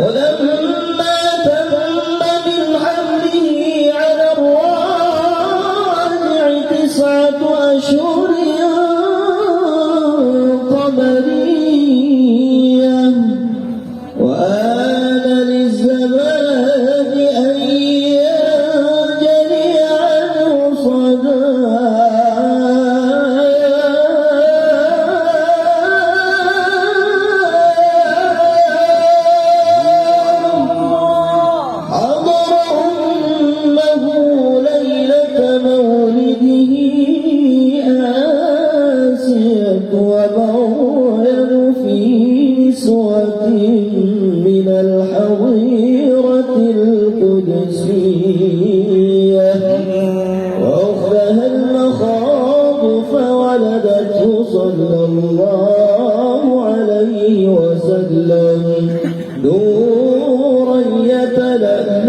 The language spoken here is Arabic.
ولما تم من حمله على الراجع 9 أشهر قمرية، وآن للزمان أن ينجلي عنه ومريم في نسوة من الحظيرة القدسية، وأخذها المخاض فولدته صلى الله عليه وسلم نورا يتلألأ